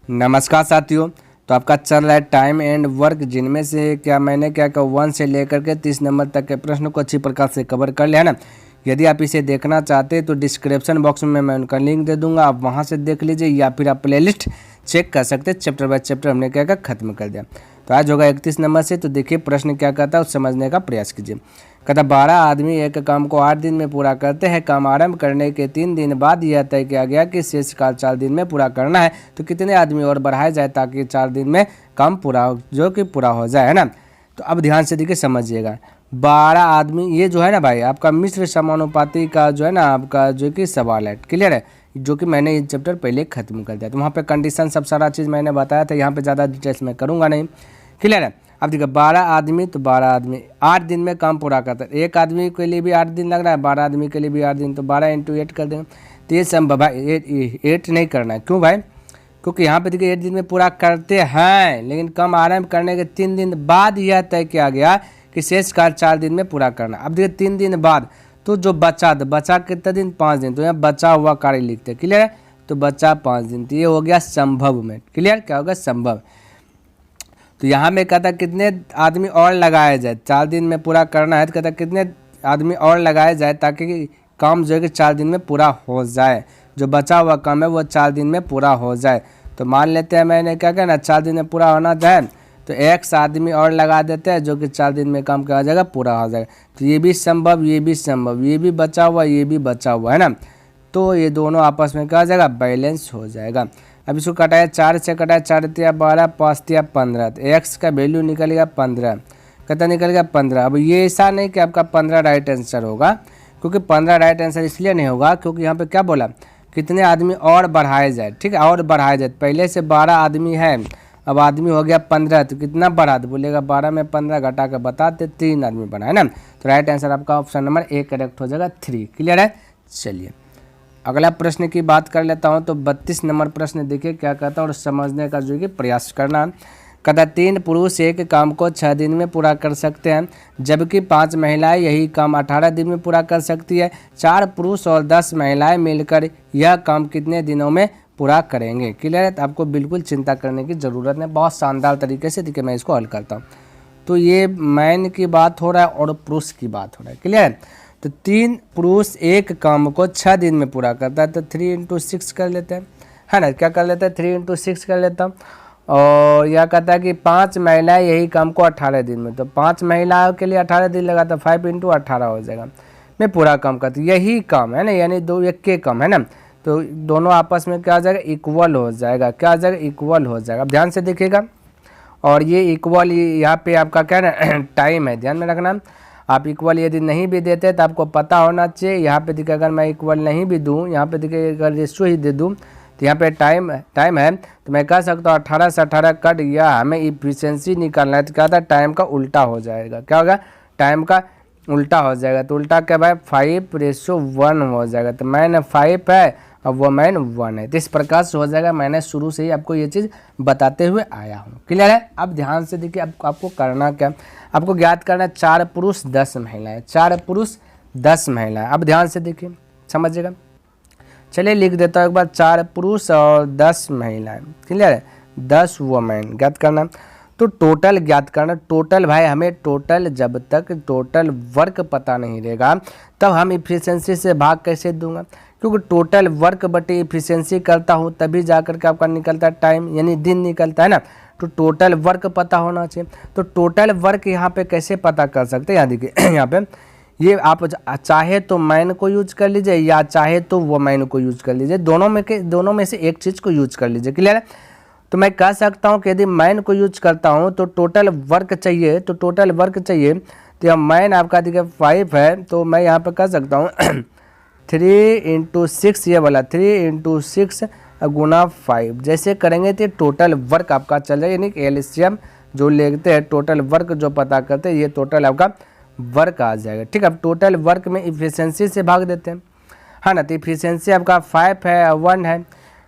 नमस्कार साथियों। तो आपका चल रहा है टाइम एंड वर्क, जिनमें से मैंने क्या 1 से लेकर के 30 नंबर तक के प्रश्न को अच्छी प्रकार से कवर कर लिया है ना। यदि आप इसे देखना चाहते हैं तो डिस्क्रिप्शन बॉक्स में मैं उनका लिंक दे दूंगा, आप वहां से देख लीजिए, या फिर आप प्लेलिस्ट चेक कर सकते हैं। चैप्टर बाय चैप्टर हमने क्या खत्म कर दिया। तो आज होगा 31 नंबर से। तो देखिए प्रश्न क्या कहता है, उस समझने का प्रयास कीजिए। कहता 12 आदमी एक काम को 8 दिन में पूरा करते हैं। काम आरंभ करने के 3 दिन बाद यह तय किया गया कि शेष काल 4 दिन में पूरा करना है। तो कितने आदमी और बढ़ाए जाए ताकि 4 दिन में काम पूरा हो जाए, है ना। तो अब ध्यान से देखिए, समझिएगा। 12 आदमी, ये जो है ना भाई आपका मिश्र समानुपाती का जो है ना आपका जो कि सवाल है, क्लियर है, जो कि मैंने ये चैप्टर पहले खत्म कर दिया। तो वहाँ पे कंडीशन सब सारा चीज़ मैंने बताया था, यहाँ पे ज़्यादा डिटेल्स में करूँगा नहीं, क्लियर है। अब देखिए 12 आदमी, तो 12 आदमी 8 दिन में काम पूरा करता है। एक आदमी के लिए भी 8 दिन लग रहा है, 12 आदमी के लिए भी 8 दिन, तो 12 × 8 कर देंगे। तो ये संभव है, 8 नहीं करना है। क्यों भाई? क्योंकि यहाँ पे देखिए 8 दिन में पूरा करते हैं, लेकिन काम आरंभ करने के 3 दिन बाद यह तय किया गया कि शेष कार्य 4 दिन में पूरा करना। अब देखिए 3 दिन बाद, तो जो बचा कितने दिन? 5 दिन। तो यहाँ बचा हुआ कार्य लिखते हैं, क्लियर है। तो बचा 5 दिन, तो ये हो गया संभव में, क्लियर। क्या होगा? संभव। तो यहाँ में कहता कितने आदमी और लगाया जाए, 4 दिन में पूरा करना है। तो कहता कितने आदमी और लगाए जाए ताकि काम जो है कि 4 दिन में पूरा हो जाए। जो बचा हुआ काम है वो 4 दिन में पूरा हो जाए। तो मान लेते हैं मैंने क्या कहना, 4 दिन में पूरा होना जाए, तो X आदमी और लगा देते हैं, जो कि 4 दिन में काम क्या हो जाएगा? पूरा हो जाएगा। तो ये भी संभव, ये भी संभव, ये भी बचा हुआ, ये भी बचा हुआ, है ना। तो ये दोनों आपस में क्या हो जाएगा? बैलेंस हो जाएगा। अब इसको कटाया, 4 से कटाया, 4 × 12, 5 × 15, तो X का वैल्यू निकल गया 15। कितना निकल गया? 15। अब ये ऐसा नहीं कि आपका 15 राइट आंसर होगा, क्योंकि 15 राइट आंसर इसलिए नहीं होगा क्योंकि यहाँ पे क्या बोला, कितने आदमी और बढ़ाए जाए, ठीक है, और बढ़ाए जाए। पहले से 12 आदमी है, अब आदमी हो गया 15, तो कितना बढ़ा? तो बोलेगा 12 में 15 घटा कर बताते 3 आदमी बढ़ा, है ना। तो राइट आंसर आपका ऑप्शन नंबर A करेक्ट हो जाएगा, 3, क्लियर है। चलिए अगला प्रश्न की बात कर लेता हूं। तो 32 नंबर प्रश्न देखिए क्या कहता है और समझने का जो कि प्रयास करना। कहता 3 पुरुष एक काम को 6 दिन में पूरा कर सकते हैं, जबकि 5 महिलाएं यही काम 18 दिन में पूरा कर सकती है। 4 पुरुष और 10 महिलाएं मिलकर यह काम कितने दिनों में पूरा करेंगे? क्लियर है। तो आपको बिल्कुल चिंता करने की ज़रूरत नहीं, बहुत शानदार तरीके से देखिए मैं इसको हल करता हूँ। तो ये मैन की बात हो रहा है और पुरुष की बात हो रहा है, क्लियर है। तो 3 पुरुष एक काम को 6 दिन में पूरा करता है, तो 3 × 6 कर लेते हैं, है ना। क्या कर लेते हैं? 3 × 6 कर लेता हूँ। और यह कहता है कि 5 महिलाएं यही काम को 18 दिन में, तो 5 महिलाओं के लिए 18 दिन लगा, तो 5 × 18 हो जाएगा, मैं पूरा काम करती हूँ। यही काम है ना, यानी 2 एक के काम, है ना। तो दोनों आपस में क्या आ जाएगा? इक्वल हो जाएगा। क्या आ जाएगा? इक्वल हो जाएगा। अब ध्यान से देखिएगा, और ये इक्वल यहाँ पे आपका क्या है ना टाइम है, ध्यान में रखना। आप इक्वल यदि नहीं भी देते तो आपको पता होना चाहिए। यहाँ पे देखिए अगर मैं इक्वल नहीं भी दूँ, यहाँ पे देखिए अगर रेशियो ही दे दूँ, तो यहाँ पे टाइम है, तो मैं कह सकता हूँ 18 से 18 कट गया, हमें इफिशिएंसी निकालना है। तो क्या होता है? टाइम का उल्टा हो जाएगा। क्या होगा? टाइम का उल्टा हो जाएगा। तो उल्टा क्या भाई? 5:1 हो जाएगा। तो मैंने 5 है और वो मैन 1 है। तो इस प्रकार से हो जाएगा। मैंने शुरू से ही आपको ये चीज़ बताते हुए आया हूँ, क्लियर है। अब ध्यान से देखिए, आपको करना क्या, आपको ज्ञात करना है 4 पुरुष 10 महिलाएं, 4 पुरुष 10 महिलाएं। अब ध्यान से देखिए, समझिएगा। चलिए लिख देता हूँ एक बार, 4 पुरुष और 10 महिलाएं, क्लियर है। 10 वुमेन ज्ञात करना। तो टोटल ज्ञात करना। टोटल भाई हमें टोटल, जब तक टोटल वर्क पता नहीं रहेगा तब हम इफिशिएंसी से भाग कैसे दूंगा, क्योंकि टोटल वर्क बटे इफिशिएंसी करता हूँ तभी जा करके आपका निकलता है टाइम, यानी दिन निकलता है ना। तो टोटल वर्क पता होना चाहिए। तो टोटल वर्क यहाँ पे कैसे पता कर सकते हैं? यहाँ देखिए यहाँ पे ये आप चाहे तो मैन को यूज कर लीजिए या चाहे तो वुमेन को यूज कर लीजिए, दोनों में से एक चीज़ को यूज कर लीजिए, क्लियर है। तो मैं कह सकता हूँ कि यदि मैन को यूज करता हूँ तो टोटल वर्क चाहिए, तो यह मैन आपका देखिए 5 है, तो मैं यहाँ पे कह सकता हूँ 3 × 6, ये वाला 3 × 6 गुना 5 जैसे करेंगे तो टोटल वर्क आपका चल जाएगा, यानी कि एलसीएम जो लेते हैं, टोटल वर्क जो पता करते हैं, ये टोटल आपका वर्क आ जाएगा, ठीक है। अब टोटल वर्क में इफिशिएंसी से भाग देते हैं, है ना। तो इफिशिएंसी आपका 5 है, 1 है,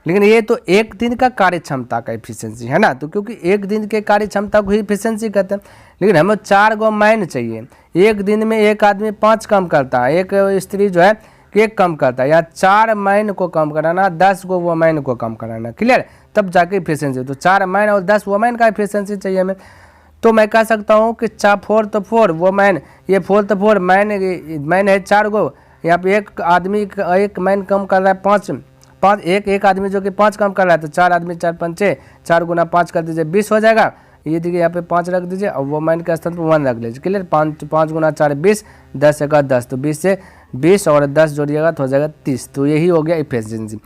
लेकिन ये तो एक दिन का कार्य क्षमता का इफिशिएंसी है ना। तो क्योंकि एक दिन के कार्य क्षमता को ही इफिशिएंसी कहते हैं, लेकिन हमें 4 गो मैन चाहिए। एक दिन में एक आदमी 5 काम करता है, एक स्त्री जो है कि एक कम करता है, या 4 मैन को कम कराना, 10 को वोमेन को कम कराना, क्लियर, तब जाके इफिशियंसी। तो 4 मैन और 10 वोमेन का इफिशियंसी चाहिए हमें। तो मैं कह सकता हूँ कि 4 तो 4 वोमेन, ये 4 तो 4 मैन है 4 गो, यहाँ पे एक आदमी एक मैन कम कर रहा है 5 एक आदमी जो कि 5 कम कर रहा है, तो 4 आदमी 4 पंचे 4 गुना 5 कर दीजिए 20 हो जाएगा। ये देखिए यहाँ पे 5 रख दीजिए और वोमेन के स्थान पर 1 रख लीजिए, क्लियर। 5 गुना 4 20, 10 का 10, तो 20 से 20 और 10 जोड़िएगा तो हो जाएगा 30। तो यही हो गया इफिशियंसी।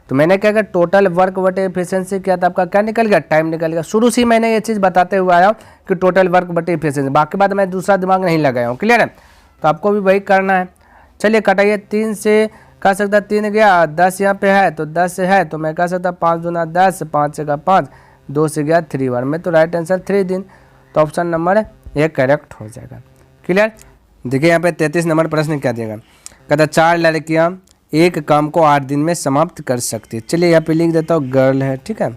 तो मैंने क्या किया, टोटल वर्क बटे इफिशियंसी किया था, आपका क्या निकल गया, टाइम निकल गया। शुरू से ही मैंने ये चीज़ बताते हुए आया हूँ कि टोटल वर्क बटे इफिशियंसी, बाकी बात मैं दूसरा दिमाग नहीं लगाया हूँ, क्लियर है। तो आपको भी वही करना है। चलिए कटाइए, 3 से कह सकता 3 गया, 10 यहाँ पे है तो 10 से है, तो मैं कह सकता 5 दूना 10, 5 से का 5, 2 से गया 3 बार में, तो राइट आंसर 3 दिन। तो ऑप्शन नंबर 1 करेक्ट हो जाएगा, क्लियर। देखिए यहाँ पे 33 नंबर प्रश्न क्या देगा, कहता 4 लड़कियाँ एक काम को 8 दिन में समाप्त कर सकती है। चलिए यहाँ पे लिख देता हूँ गर्ल है, ठीक है,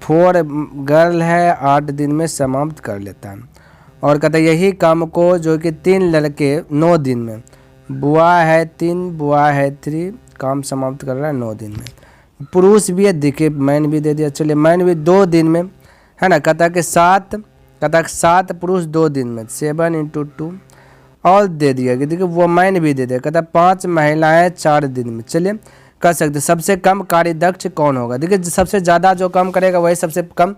4 गर्ल है 8 दिन में समाप्त कर लेता है। और कहता यही काम को जो कि 3 लड़के 9 दिन में, बुआ है 3 बुआ है 3, काम समाप्त कर रहा है 9 दिन में। पुरुष भी है, देखिए मैन भी दे दिया, चलिए मैन भी 2 दिन में है ना, कहता कि 7 पुरुष 2 दिन में, 7 × 2 और दे दिया कि देखिए वो मैन भी दे दिया, कहता 5 महिलाएं 4 दिन में। चलिए कर सकते सबसे कम कार्यदक्ष कौन होगा, देखिए सबसे ज़्यादा जो काम करेगा वही सबसे कम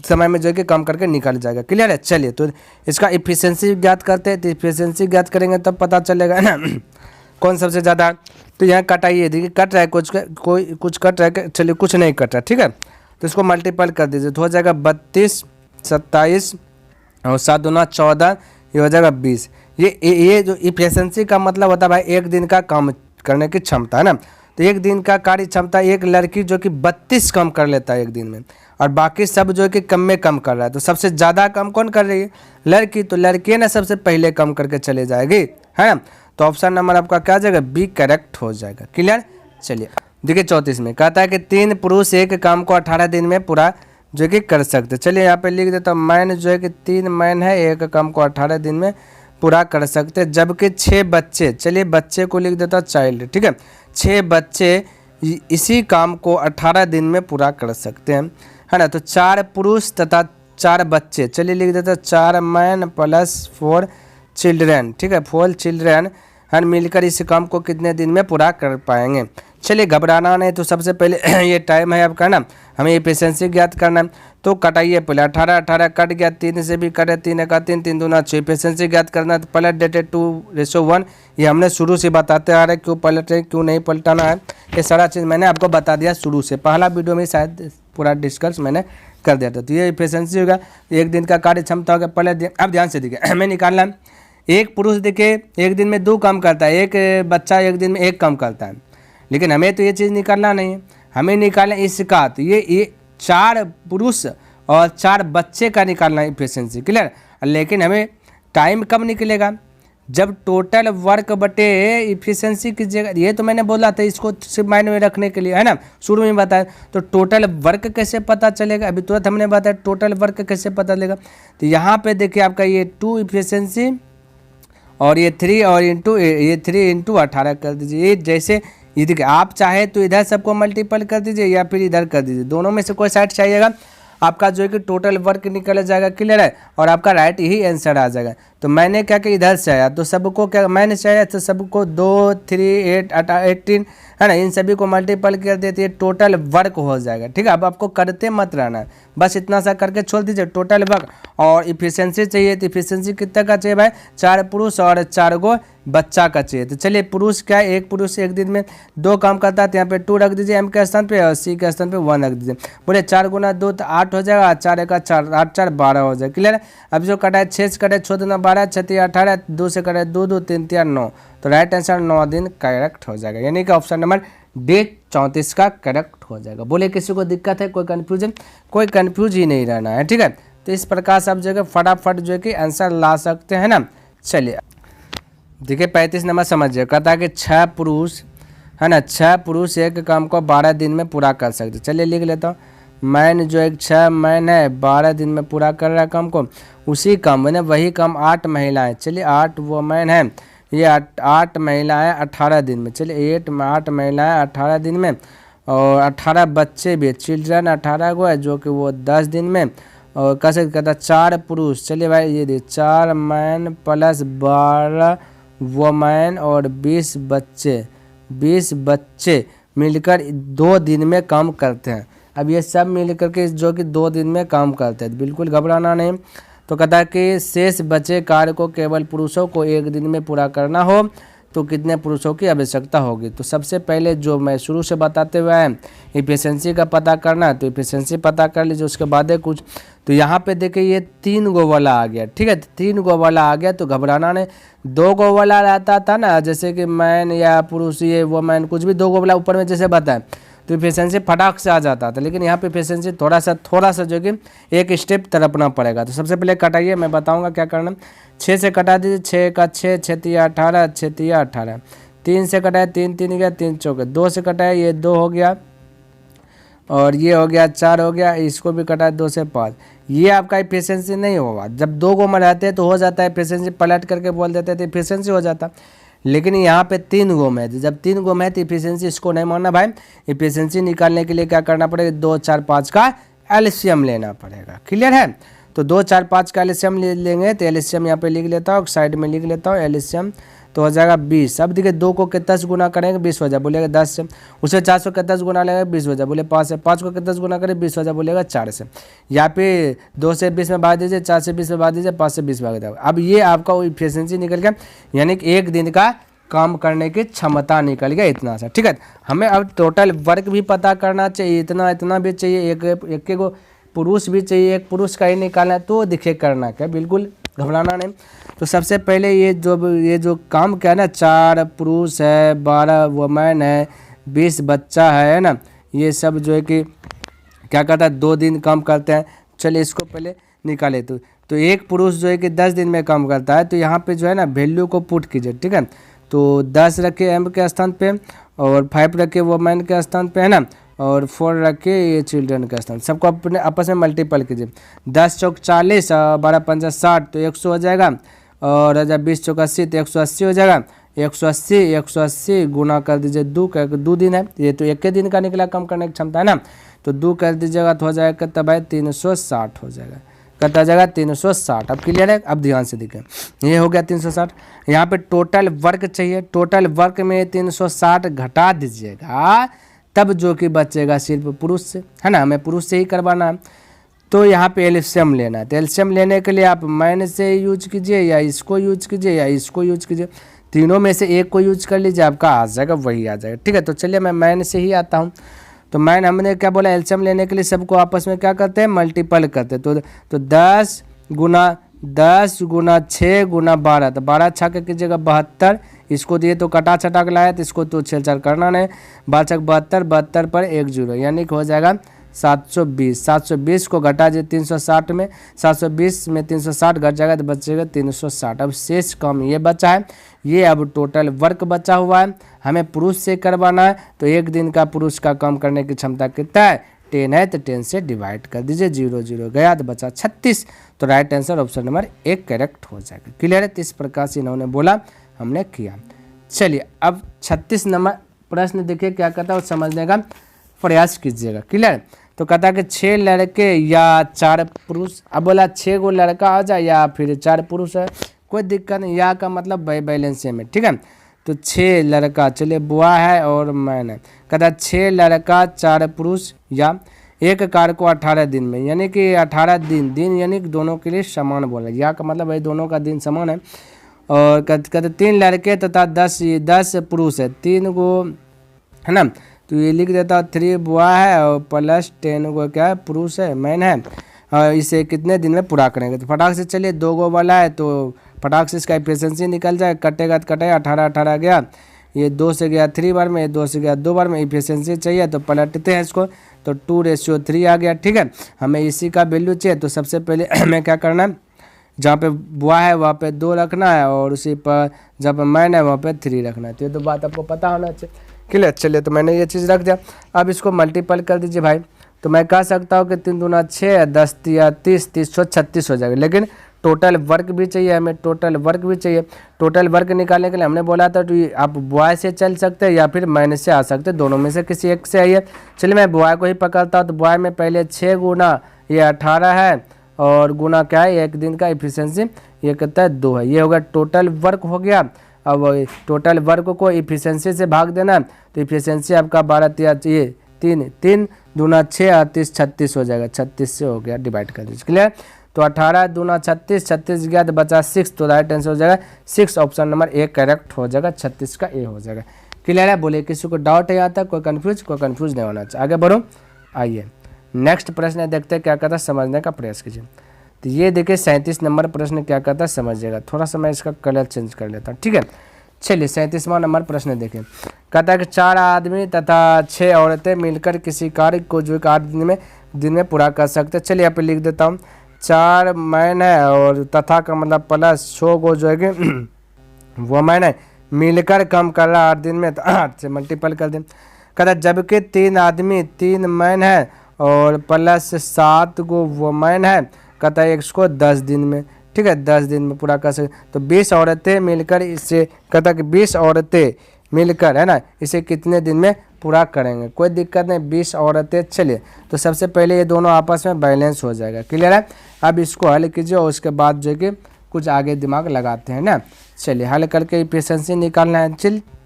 समय में जो है कि कम करके निकल जाएगा, क्लियर है। चलिए तो इसका इफिशियंसी ज्ञात करते हैं, तो इफिशियंसी ज्ञात करेंगे तब पता चलेगा ना कौन सबसे ज़्यादा। तो यहाँ कटाइए, देखिए कट रहा है कुछ कट रहा है, चलिए कुछ नहीं कट रहा, ठीक है। तो इसको मल्टीपल कर दीजिए तो हो जाएगा 32, 27 और 7 दूना 14, ये हो जाएगा 20। ये जो इफिशियंसी का मतलब होता है भाई एक दिन का काम करने की क्षमता है ना। तो एक दिन का कार्य क्षमता एक लड़की जो कि 32 कम कर लेता है एक दिन में, और बाकी सब जो है कि कम में कम कर रहा है। तो सबसे ज़्यादा कम कौन कर रही है, लड़की, तो लड़की ना सबसे पहले कम करके चले जाएगी, है ना। तो ऑप्शन नंबर आपका क्या जाएगा, बी करेक्ट हो जाएगा, क्लियर। चलिए देखिए 34 में कहता है कि 3 पुरुष एक काम को 18 दिन में पूरा जो कि कर सकते। चलिए यहाँ पे लिख देता हूँ, मैन जो है कि 3 मैन है एक काम को 18 दिन में पूरा कर सकते, जबकि 6 बच्चे, चलिए बच्चे को लिख देता चाइल्ड, ठीक है, 6 बच्चे इसी काम को 18 दिन में पूरा कर सकते हैं, है ना। तो 4 पुरुष तथा 4 बच्चे, चलिए लिख देता 4 मैन प्लस 4 चिल्ड्रेन, ठीक है, 4 चिल्ड्रेन हम मिलकर इस काम को कितने दिन में पूरा कर पाएंगे। चलिए घबराना नहीं, तो सबसे पहले ये टाइम है आपका ना, हमें एफिशिएंसी ज्ञात करना है। तो कटाइए पहले 18 कट गया, 3 से भी कटे, 3 का 3, 3 दूना 6, एफिशिएंसी ज्ञात करना है। तो पलट देते 2:1, ये हमने शुरू से बताते आ रहे, क्यों पलटे क्यों नहीं पलटाना है, ये सारा चीज़ मैंने आपको बता दिया शुरू से, पहला वीडियो में शायद पूरा डिस्कस मैंने कर दिया था। तो ये एफिशिएंसी होगा, एक दिन का कार्य क्षमता होगा। पहले अब ध्यान से देखिए, हमें निकालना है, एक पुरुष देखिए एक दिन में 2 काम करता है, एक बच्चा एक दिन में 1 काम करता है, लेकिन हमें तो ये चीज़ निकालना नहीं है, हमें निकालना इसका। तो ये 4 पुरुष और 4 बच्चे का निकालना है एफिशिएंसी, क्लियर। लेकिन हमें टाइम कब निकलेगा, जब टोटल वर्क बटे एफिशिएंसी की जगह, ये तो मैंने बोला था इसको सिर्फ माइंड में रखने के लिए, है ना, शुरू में बताया। तो टोटल वर्क कैसे पता चलेगा, अभी तुरंत हमने बताया टोटल वर्क कैसे पता चलेगा। तो यहाँ पे देखिए आपका ये 2 एफिशिएंसी और ये 3 और ये 3 × 18 कर दीजिए। ये जैसे ये देखिए, आप चाहे तो इधर सबको मल्टीपल कर दीजिए या फिर इधर कर दीजिए, दोनों में से कोई साइड चाहिएगा, आपका जो है कि टोटल वर्क निकल जाएगा, क्लियर है, और आपका राइट ही आंसर आ जाएगा। तो मैंने क्या कि इधर से आया, तो सबको क्या मैंने से आया, तो सबको 2, 3, 8, 18 है ना, इन सभी को मल्टीपल कर देते हैं, टोटल वर्क हो जाएगा, ठीक है। अब आपको करते मत रहना है, बस इतना सा करके छोड़ दीजिए टोटल वर्क। और इफिशिएंसी चाहिए, तो इफिशिएंसी कितना का चाहिए भाई, 4 पुरुष और 4 गो बच्चा का चाहिए। तो चलिए पुरुष क्या है, एक पुरुष एक दिन में 2 काम करता है, तो यहाँ पे 2 रख दीजिए एम के स्थान पे, और सी के स्थान पे 1 रख दीजिए। बोले 4 गुना 2 तो 8 हो जाएगा, 4 का 4, 8 4 12 हो जाएगा, क्लियर है। अब जो कटा है 6 से कटे 6 दूना 12, 6 3 18, 2 से कटे 2 2 3 3 9, तो राइट आंसर 9 दिन करेक्ट हो जाएगा, यानी कि ऑप्शन नंबर डी 34 का करेक्ट हो जाएगा। बोले किसी को दिक्कत है, कोई कन्फ्यूजन, कोई कन्फ्यूज ही नहीं रहना है, ठीक है। तो इस प्रकार से आप जो है फटाफट जो है कि आंसर ला सकते हैं ना। चलिए देखिए 35 नंबर समझिए, कहता है कि 6 पुरुष है ना, 6 पुरुष एक काम को 12 दिन में पूरा कर सकते। चलिए लिख लेता हूँ, मैन जो एक 6 मैन है 12 दिन में पूरा कर रहा है काम को, उसी काम में वही काम 8 महिलाएं, चलिए 8 वो मैन है, ये 8 महिलाएं 18 दिन में, चलिए 8 महिलाएं 18 दिन में, और 18 बच्चे भी, चिल्ड्रन 18 को है जो कि वो 10 दिन में, और कैसे कहता 4 पुरुष, चलिए भाई ये देखिए 4 मैन प्लस 12 वोमैन और 20 बच्चे मिलकर 2 दिन में काम करते हैं। अब ये सब मिलकर के जो कि 2 दिन में काम करते हैं, बिल्कुल घबराना नहीं। तो कहता है कि शेष बचे कार्य को केवल पुरुषों को 1 दिन में पूरा करना हो तो कितने पुरुषों की आवश्यकता होगी। तो सबसे पहले जो मैं शुरू से बताते हुए हैं इफिशिएंसी का पता करना है, तो इफिशिएंसी पता कर लीजिए, उसके बाद है कुछ। तो यहाँ पे देखिए ये 3 गो वाला आ गया, ठीक है, 3 गो वाला आ गया तो घबराना नहीं। 2 गो वाला रहता था ना, जैसे कि मैन या पुरुष, ये वो मैन, कुछ भी 2 गो वाला ऊपर में जैसे बताएं तो इफिशिएंसी फटाक से आ जाता था, लेकिन यहाँ पे इफिशिएंसी थोड़ा सा जो कि एक स्टेप तरपना पड़ेगा। तो सबसे पहले कटाइए, मैं बताऊंगा क्या करना। 6 से कटा दीजिए, 6 का 6, 6 तिया 18, 6 तिया 18। 3 से कटाए, 3 3 गया, 3 चौके। 2 से कटाए, ये 2 हो गया, और ये हो गया 4 हो गया, इसको भी कटाए 2 से 5। ये आपका इफिशिएंसी नहीं होगा। जब 2 गो में रहते हैं तो हो जाता है इफिशिएंसी, पलट करके बोल देते तो इफिशिएंसी हो जाता, लेकिन यहाँ पे 3 गो में है। जब 3 गो में है तो इफिशिएंसी इसको नहीं मानना भाई। इफिशिएंसी निकालने के लिए क्या करना पड़ेगा, 2 4 5 का एलसीएम लेना पड़ेगा। क्लियर है। तो 2 4 5 का एलसीएम ले लेंगे, तो एलसीएम यहाँ पे लिख लेता हूँ, साइड में लिख लेता हूँ एलसीएम, तो हो जाएगा 20। अब देखिए 2 को कितना से गुना करेंगे, 20 हो जाए, बोलेगा 10 से। उसे 4 को कितना से गुना लेंगे, 20 हो जाए, बोले 5 से। 5 को कितना से गुना करें, 20 हो जाए, बोलेगा 4 से। या फिर 2 से 20 में भाग दीजिए, 4 से 20 में भाग दीजिए, 5 से 20 भाग दीजिए। अब ये आपका इफिशिएंसी निकल गया, यानी कि 1 दिन का काम करने की क्षमता निकल गया, इतना सा। ठीक है, हमें अब टोटल वर्क भी पता करना चाहिए, इतना भी चाहिए, एक को पुरुष भी चाहिए, एक पुरुष का ही निकालना है, तो दिखे करना क्या, बिल्कुल घबराना नहीं। तो सबसे पहले ये जो काम क्या है ना, 4 पुरुष है, 12 वुमेन है, 20 बच्चा है ना, ये सब जो है कि क्या कहता है 2 दिन काम करते हैं। चलिए इसको पहले निकाले। तो एक पुरुष जो है कि 10 दिन में काम करता है, तो यहाँ पे जो है ना वैल्यू को पुट कीजिए। ठीक है, तो 10 रखे एम के स्थान पे, और 5 रखे वुमेन के स्थान पे, है ना, और 4 रखे ये चिल्ड्रन का स्थान। सबको अपने आपस में मल्टीपल कीजिए। 10 चौक 40, 12 पंजा 60, तो 100 हो जाएगा, और जब 20 चौक 80 तो 180 हो जाएगा। 180 गुना कर दीजिए 2 का, 2 दिन है, ये तो 1 दिन का निकला काम करने की क्षमता है ना, तो 2 कर दीजिएगा तो हो जाएगा तब है 360 हो जाएगा, करता जाएगा 360। अब क्लियर है। अब ध्यान से देखें, ये हो गया 360। यहाँ पे टोटल वर्क चाहिए, टोटल वर्क में 360 घटा दीजिएगा, तब जो कि बचेगा सिर्फ पुरुष से, है ना, हमें पुरुष से ही करवाना है। तो यहाँ पे एलसीएम लेना है, तो एलसीएम लेने के लिए आप मैन से यूज कीजिए, या इसको यूज कीजिए, या इसको यूज कीजिए, तीनों में से एक को यूज कर लीजिए, आपका आ जाएगा, वही आ जाएगा। ठीक है, तो चलिए मैं मैन से ही आता हूँ। तो मैन हमने क्या बोला, एलसीएम लेने के लिए सबको आपस में क्या करते हैं, मल्टीपल करते हैं। तो 10 गुना 6 गुना 12, तो 12 छा के कीजिएगा 72, इसको दिए तो कटा छटा के लाया, तो इसको तो छेड़छाड़ करना नहीं, 12 छक 72, 72 पर 1 0, यानी कि हो जाएगा 720। 720 को घटा दीजिए 360 में, 720 में 360 घट जाएगा तो बचेगा 360। अब शेष काम ये बचा है, ये अब टोटल वर्क बचा हुआ है, हमें पुरुष से करवाना है। तो 1 दिन का पुरुष का काम करने की क्षमता कितना है, 10 है, तो 10 से डिवाइड कर दीजिए, 0 0 गया तो बचा 36। तो right answer option number 1 correct हो जाएगा। क्लियर है। तो इस प्रकार से इन्होंने बोला, हमने किया। चलिए अब 36 नंबर प्रश्न देखिए क्या कहता है, वो समझने का प्रयास कीजिएगा। क्लियर। तो कहता है कि 6 लड़के या 4 पुरुष, अब बोला 6 गो लड़का आ जाए या फिर 4 पुरुष है, कोई दिक्कत नहीं, या का मतलब बैलेंस में। ठीक है, तो 6 लड़का, चलिए बुआ है और मैन है, कहता है 6 लड़का 4 पुरुष या एक कार्य को 18 दिन में, यानी कि 18 दिन यानी कि दोनों के लिए समान बोला, या का मतलब भाई दोनों का दिन समान है। और कहते 3 लड़के तथा 10 पुरुष है, 3 गो है ना, तो ये लिख देता 3 बुआ है और प्लस 10 गो क्या है, पुरुष है, मैन है, और इसे कितने दिन में पूरा करेंगे। तो फटाक से चलिए 2 गो वाला है, तो फटाक से इसका एफिशिएंसी निकल जाए, कटेगा तो कटेगा, 18 18 गया, ये 2 से गया 3 बार में, ये 2 से गया 2 बार में, एफिशिएंसी चाहिए तो पलटते हैं इसको, तो 2:3 आ गया। ठीक है, हमें इसी का वैल्यू चाहिए। तो सबसे पहले हमें क्या करना है, जहाँ पे बुआ है वहाँ पे 2 रखना है, और उसी पर जहाँ पे मैन है वहाँ पे 3 रखना है। तो ये तो बात आपको पता होना चाहिए। क्लियर। चलिए तो मैंने ये चीज़ रख दिया। अब इसको मल्टीपल कर दीजिए भाई, तो मैं कह सकता हूँ कि 3 दूना 6, 10 तिया 30, 30 36 हो जाएगा, लेकिन टोटल वर्क भी चाहिए, हमें टोटल वर्क भी चाहिए। टोटल वर्क निकालने के लिए हमने बोला था तो आप बॉय से चल सकते हैं या फिर मैन से आ सकते हैं, दोनों में से किसी एक से आइए। चलिए मैं बॉय को ही पकड़ता हूँ। तो बॉय में पहले 6 गुना ये 18 है और गुना क्या है एक दिन का इफिशियंसी, ये कितना है 2 है। ये होगा टोटल वर्क हो गया। अब टोटल वर्क को इफिशियंसी से भाग देना, तो इफिशियंसी आपका 12 ये 3 दूना 6 38 36 हो जाएगा, 36 से हो गया, डिवाइड कर दीजिए। क्लियर। तो 18 दूना 36, 36 गया तो बचा 6, तो राइट आंसर हो जाएगा 6, ऑप्शन नंबर ए करेक्ट हो जाएगा, 36 का ए हो जाएगा। क्लियर है। बोले किसी को डाउट है यहाँ तक, कोई कंफ्यूज नहीं होना चाहिए। आगे बढ़ो। आइए नेक्स्ट प्रश्न देखते हैं क्या कहता है, समझने का प्रयास कीजिए। तो ये देखिए 37 नंबर प्रश्न क्या कहता है समझिएगा। थोड़ा सा मैं इसका कलर चेंज कर लेता हूँ, ठीक है। चलिए 37वां नंबर प्रश्न देखें। कहता है कि 4 आदमी तथा 6 औरतें मिलकर किसी कार्य को जो 8 दिन में पूरा कर सकते हैं। चलिए यहाँ पे लिख देता हूँ, 4 मैन है और तथा का मतलब प्लस 6 को जो है कि वो मैन है, मिलकर काम कर रहा 8 दिन में, तो 8 से मल्टीपल कर दें। कहता है जबकि 3 आदमी 3 मैन है और प्लस 7 को वो मैन है, कहता है इसको 10 दिन में, ठीक है, 10 दिन में पूरा कर सकते। तो 20 औरतें मिलकर इसे, कहता है कि 20 औरतें मिलकर है ना इसे कितने दिन में पूरा करेंगे। कोई दिक्कत नहीं, 20 औरतें। चलिए तो सबसे पहले ये दोनों आपस में बैलेंस हो जाएगा। क्लियर है। अब इसको हल कीजिए और उसके बाद जो है कि कुछ आगे दिमाग लगाते हैं ना। चलिए हल करके इफिशियंसी निकालना है।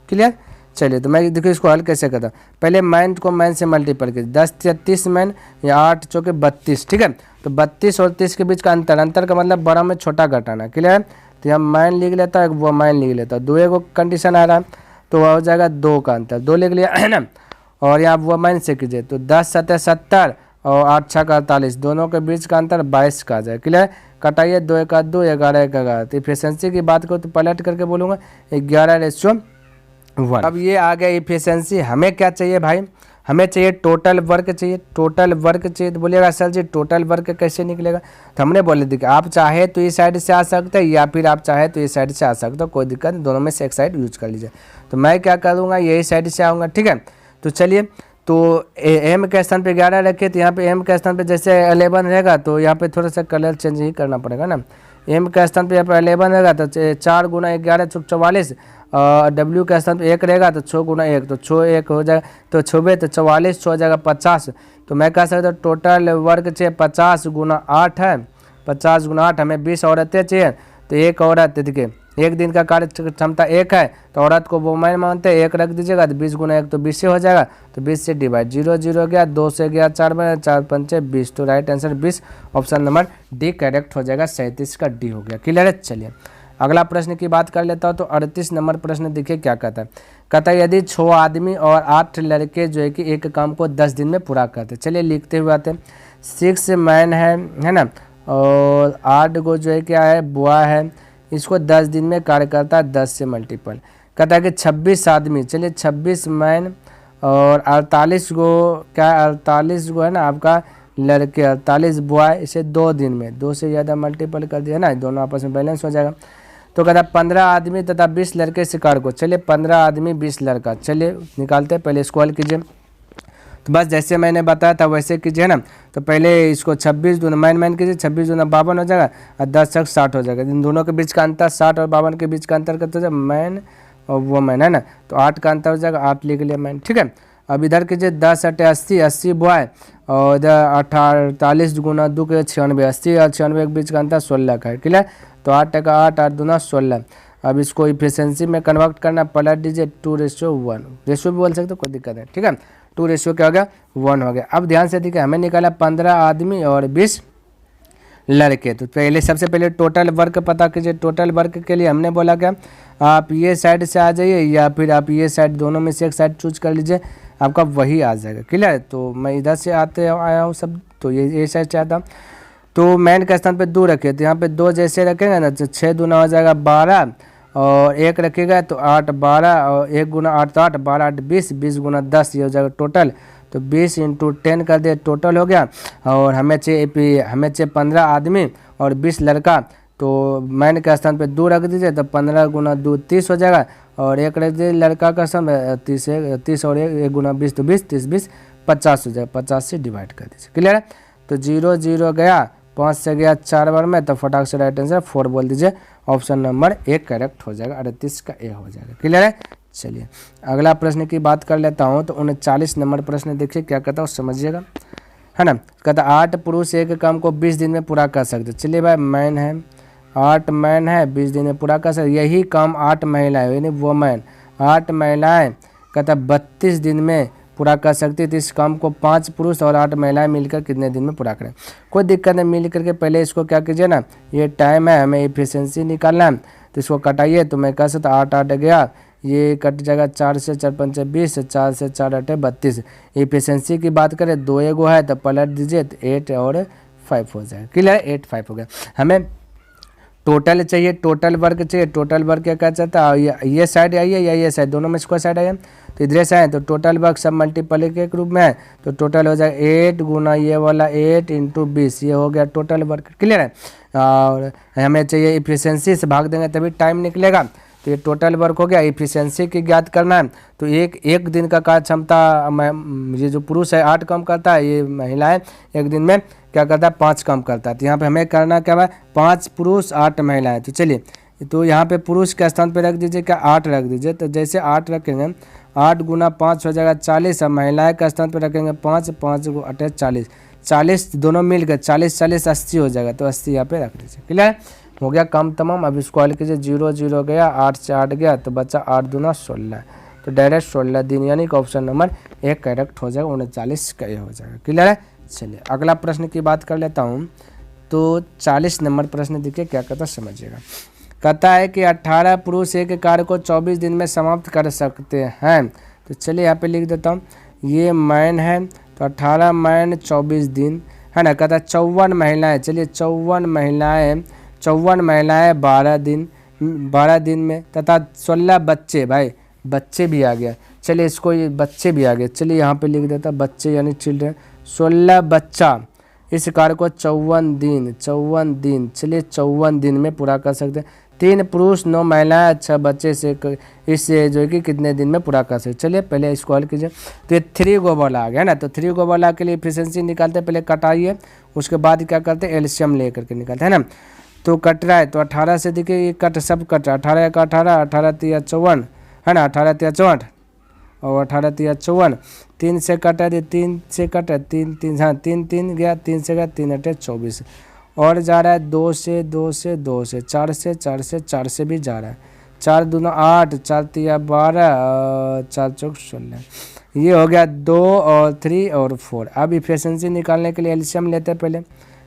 क्लियर। चलिए तो मैं देखिए इसको हल कैसे करता हूँ। पहले मैन को मैन से मल्टीपल कीजिए, 10 या 30 मैन या 8 चौके 32, ठीक है। तो 32 और 30 के बीच का अंतर का मतलब बड़ा में छोटा घटाना। क्लियर है। तो यहाँ मैन लिख लेता है, वो मैन लिख लेता है, 2 को कंडीशन आ रहा है तो वह हो जाएगा 2 का अंतर, 2 लिख लिया है ना। और यहाँ वो मैन से कीजिए तो 10 7 70 और 8 6 48, दोनों के बीच का अंतर 22 का आ जाए। क्लियर। कटाइए 2 1 2 11 1 11। तो इफिशियंसी की बात करो तो पलट करके बोलूँगा 11:1। अब ये आ गया इफिशियंसी। हमें क्या चाहिए भाई, हमें चाहिए टोटल वर्क चाहिए। टोटल वर्क चाहिए तो बोलिएगा सर जी टोटल वर्क कैसे निकलेगा। तो हमने बोले देखिए आप चाहे तो इस साइड से आ सकते हैं या फिर आप चाहे तो इस साइड से आ सकते हो, कोई दिक्कत नहीं, दोनों में से एक साइड यूज कर लीजिए। तो मैं क्या करूँगा, यही साइड से आऊँगा, ठीक है। तो चलिए तो एम के स्थान पे 11 रखे, तो यहाँ पे एम के स्थान पे जैसे 11 रहेगा तो यहाँ पे थोड़ा सा कलर चेंज ही करना पड़ेगा ना। एम के स्थान पे यहाँ पे 11 रहेगा तो 4 गुना 11 44, डब्ल्यू के स्थान पे 1 रहेगा तो 6 गुना 1, तो 6 1 हो जाएगा, तो 6 तो 44, 6 हो जाएगा 50। तो मैं कह सकता हूँ टोटल वर्क चाहिए 50 गुना 8 है, 50 गुना 8 हमें 20 औरतें चाहिए। तो एक औरत देखिए एक दिन का कार्य क्षमता 1 है तो औरत को वो मैन मानते हैं, 1 रख दीजिएगा तो 20 गुना 1 तो 20 से हो जाएगा। तो 20 से डिवाइड, 0 0 गया, 2 से गया 4 में, 4 5 20। तो right answer 20, option number D correct हो जाएगा, 37 का डी हो गया। क्लियर है। चलिए अगला प्रश्न की बात कर लेता हूँ। तो 38 नंबर प्रश्न देखिए क्या कहता है। कहता है यदि 6 आदमी और 8 लड़के जो है कि एक काम को 10 दिन में पूरा करते। चलिए लिखते हुए आते हैं। 6 मैन है ना और 8 को जो है क्या है बुआ है, इसको 10 दिन में कार्य करता है 10 से मल्टीपल। कहता है कि 26 आदमी, चलिए 26 मैन और 48 को क्या 48 को है ना आपका लड़के, 48 बॉय, इसे 2 दिन में 2 से ज़्यादा मल्टीपल कर दिया ना, दोनों आपस में बैलेंस हो जाएगा। तो कहता है 15 आदमी तथा 20 लड़के शिकार को। चलिए 15 आदमी 20 लड़का, चलिए निकालते हैं। पहले इसको हल कीजिए। तो बस जैसे मैंने बताया था वैसे कीजिए ना। तो पहले इसको 26 दूना मैन कीजिए, 26 दूना 52 हो जाएगा और 10 तक 60 हो जाएगा। इन दोनों के बीच का अंतर 60 और 52 के बीच का अंतर करते हो मैन और वो मैन है ना, तो 8 का अंतर हो जाएगा, 8 लिख लिया मैन, ठीक है। अब इधर कीजिए 10 8 80, 80 बॉय और इधर 48 गुना 2 के 96, 80 और 96 के बीच का अंतर 16 का है। क्लियर। तो 8 टका 8 8 दूना 16। अब इसको इफिशियंसी में कन्वर्ट करना, पलट दीजिए 2:1, रेशियो भी बोल सकते हो, कोई दिक्कत नहीं, ठीक है। 2 रेशियो क्या हो गया 1 हो गया। अब ध्यान से देखिए हमें निकाला 15 आदमी और 20 लड़के। तो पहले सबसे पहले टोटल वर्क पता कीजिए। टोटल वर्क के लिए हमने बोला क्या आप ये साइड से आ जाइए या फिर आप ये साइड, दोनों में से एक साइड चूज कर लीजिए, आपका वही आ जाएगा। क्लियर। तो मैं इधर से आया हूँ सब, तो ये साइड से आता हूँ। तो मैन के स्थान पे 2 रखे, तो यहाँ पे 2 जैसे रखेंगे ना तो 6 दूना हो जाएगा 12 और 1 रखेगा तो 8 12 और 1 गुना 8 तो 8, 12 8 20, 20 गुना 10, ये हो जाएगा टोटल। तो 20 × 10 कर दिया, टोटल हो गया। और हमें चाहिए 15 आदमी और 20 लड़का। तो मैन के स्थान पे 2 रख दीजिए तो 15 गुना 2 30 हो जाएगा और 1 रख दीजिए लड़का का सम 30 और 1 गुना 20 तो 20 30 20 50 हो जाएगा, 50 से डिवाइड कर दीजिए। क्लियर है। तो 0 0 गया, 5 से गया 4 बार में, तो फटाक से राइट आंसर 4 बोल दीजिए। ऑप्शन नंबर 1 करेक्ट हो जाएगा, 38 का ए हो जाएगा। क्लियर है। चलिए अगला प्रश्न की बात कर लेता हूँ। तो 39 नंबर प्रश्न देखिए क्या कहता है समझिएगा, है ना। कहता 8 पुरुष एक काम को 20 दिन में पूरा कर सकते। चलिए भाई मैन है, 8 मैन है, 20 दिन में पूरा कर सकते। यही काम 8 महिलाएं यानी वोमैन 8 महिलाएं कहता 32 दिन में पूरा कर सकती है। तो इस काम को 5 पुरुष और 8 महिलाएं मिलकर कितने दिन में पूरा करें। कोई दिक्कत नहीं, मिल करके पहले इसको क्या कीजिए ना, ये टाइम है हमें एफिशिएंसी निकालना है, तो इसको कटाइए। तो मैं कह सकता 8 8 गया, ये कट जाएगा 4 से 4 5 20, 4 से 4 8 32। एफिशिएंसी की बात करें 2 एगो है तो पलट दीजिए, तो 8 और 5 हो जाएगा। क्लियर, 8 5 हो गया। हमें टोटल चाहिए, टोटल वर्क चाहिए। टोटल वर्क क्या क्या चाहता है, ये साइड आई है या ये साइड, दोनों में इसको साइड आई है, तो इधर से आए। तो टोटल वर्क सब मल्टीपल के रूप में है, तो टोटल हो जाएगा 8 गुना ये वाला 8 इंटू 20, ये हो गया टोटल वर्क। क्लियर है। और हमें चाहिए इफिशियंसी से भाग देंगे तभी टाइम निकलेगा। तो ये टोटल वर्क हो गया। इफिशियंसी की ज्ञात करना है, तो एक दिन का कार्य क्षमता ये जो पुरुष है 8 काम करता है, ये महिलाएं एक दिन में क्या करता है 5 काम करता है। तो यहाँ पे हमें करना क्या है, 5 पुरुष 8 महिलाएं। तो चलिए, तो यहाँ पे पुरुष के स्थान पे रख दीजिए क्या 8 रख दीजिए। तो जैसे 8 रखेंगे 8 गुना 5 हो जाएगा 40। अब महिलाएं के स्थान पे रखेंगे 5, 5 को 8 40, 40 दोनों मिल गए 40 40 80 हो जाएगा। तो 80 यहाँ पे रख दीजिए। क्लियर हो गया काम तमाम। अब इसको हल कीजिए, 0 0 गया, 8 से 8 गया, तो बचा 8 दूना 16, तो डायरेक्ट 16 दिन, यानी कि ऑप्शन नंबर 1 करेक्ट हो जाएगा, 39 का ये हो जाएगा। क्लियर है। चलिए अगला प्रश्न की बात कर लेता हूँ। तो 40 नंबर प्रश्न देखिए क्या कहता समझिएगा। कहता है कि 18 पुरुष एक कार्य को 24 दिन में समाप्त कर सकते हैं। तो चलिए यहाँ पे लिख देता हूँ, ये मैन है, तो 18 मैन 24 दिन, है ना। कहता है 54 महिलाएं, चलिए 54 महिलाएं 12 दिन में, तथा 16 बच्चे, भाई बच्चे भी आ गया। चलिए इसको ये बच्चे भी आ गए, चलिए यहाँ पे लिख देता बच्चे यानी चिल्ड्रन, 16 बच्चा इस कार्य को 54 दिन, चलिए 54 दिन में पूरा कर सकते हैं। 3 पुरुष 9 महिलाएं 6 बच्चे से इससे जो है कि कितने दिन में पूरा कर सकते। चलिए पहले इसको हल कीजिए। तो ये 3 गो बॉल आ गया ना, तो 3 गो बॉल के लिए एफिशिएंसी निकालते हैं, पहले कटाइए, उसके बाद क्या करते हैं एलसीएम लेकर के निकालते हैं ना। तो कट रहा है, तो 18 से देखिए ये कट सब कट रहा है, 18 का 18, 18 3 54, है ना, 18 3 64 और 18 3 54, 3 से कटा है, 3 से कटा है, 3 3, हाँ 3 3 गया, 3 से गया, 3 8 24 और जा रहा है 2 से 2 से 2 से 4 से 4 से 4 से भी जा रहा है, 4 दूना 8, 4 3 12, 4 चौक 16, ये हो गया 2 और 3 और 4। अब इफिशिएंसी निकालने के लिए एलसीएम लेते हैं पहले,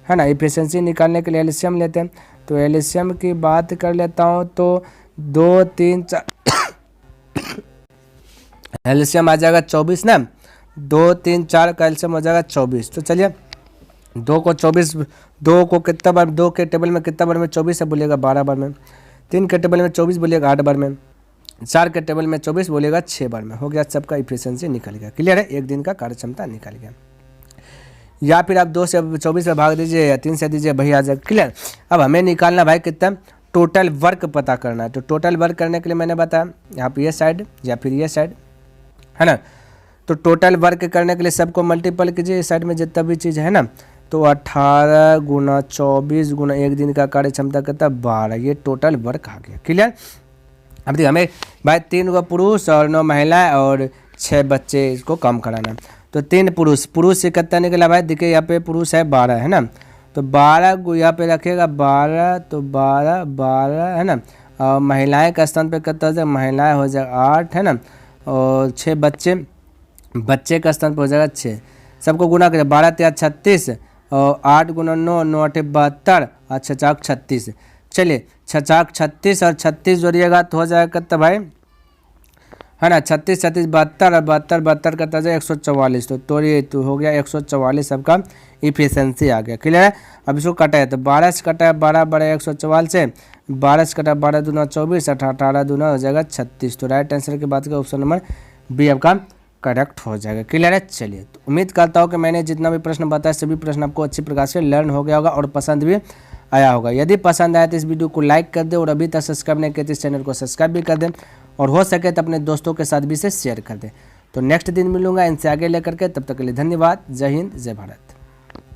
है ना। इफिशिएंसी निकालने के लिए एलसीएम लेते हैं, तो एलसीएम की बात कर लेता हूँ। तो 2 3 4 एलसीएम आ जाएगा 24 ना, 2 3 4 का एलसीएम हो जाएगा 24। तो चलिए 2 को 24, 2 को कितना बार, 2 के टेबल में कितना बार में 24 है बोलिएगा 12 बार में, 3 के टेबल में 24 बोलिएगा 8 बार में, 4 के टेबल में 24 बोलिएगा 6 बार में। हो गया, सबका इफिशिएंसी निकल गया। क्लियर है, एक दिन का कार्य क्षमता निकल गया। या फिर आप 2 से 24 में भाग दीजिए या 3 से दीजिए, भैया आ जाएगा। क्लियर। अब हमें निकालना भाई कितना टोटल वर्क पता करना है। तो टोटल वर्क करने के लिए मैंने बताया यहाँ पे ये साइड या फिर ये साइड, है ना। तो टोटल वर्क करने के लिए सबको मल्टीपल कीजिए, इस साइड में जितना भी चीज़ है ना। तो 18 गुना 24 गुना एक दिन का कार्य क्षमता कितना 12, ये टोटल वर्क आ गया। क्लियर। अब देखिए हमें भाई 3 गो पुरुष और 9 महिलाएं और 6 बच्चे इसको काम कराना। तो 3 पुरुष से कितना निकला भाई, देखिए यहाँ पे पुरुष है 12, है ना। तो 12 को यहाँ पे रखेगा 12, तो 12 है ना। और महिलाएं का स्थान पे कितना हो जाएगा, महिलाएं हो जाएगा 8, है ना। और 6 बच्चे का स्थान पर हो जाएगा 6। सबको गुना करें, 12 3 36 और 8 गुना 9, 9 8 72 और 6 4 36। चलिए 6 4 36 और 36 जोड़िएगा तो हो जाएगा कितना भाई, है ना। 36 36 72 और 72 करता जाए 144। तो तोड़िए तो हो गया 144, सबका इफिशिएंसी आ गया। क्लियर है। अब इसको कटाए, तो 12 से कटाया 12 बड़ा 144 से, 12 से कटा 12 दूना 24, 18 दूना हो जाएगा 36। तो राइट आंसर की बात करें ऑप्शन नंबर बी आपका करेक्ट हो जाएगा। क्लियर है। चलिए तो उम्मीद करता हूँ कि मैंने जितना भी प्रश्न बताया सभी प्रश्न आपको अच्छी प्रकार से लर्न हो गया होगा और पसंद भी आया होगा। यदि पसंद आया तो इस वीडियो को लाइक कर दे और अभी तक सब्सक्राइब नहीं किया तो इस चैनल को सब्सक्राइब भी कर दें और हो सके तो अपने दोस्तों के साथ भी इसे शेयर कर दें। तो नेक्स्ट दिन मिलूंगा इनसे आगे लेकर के, तब तक के लिए धन्यवाद। जय हिंद, जय भारत।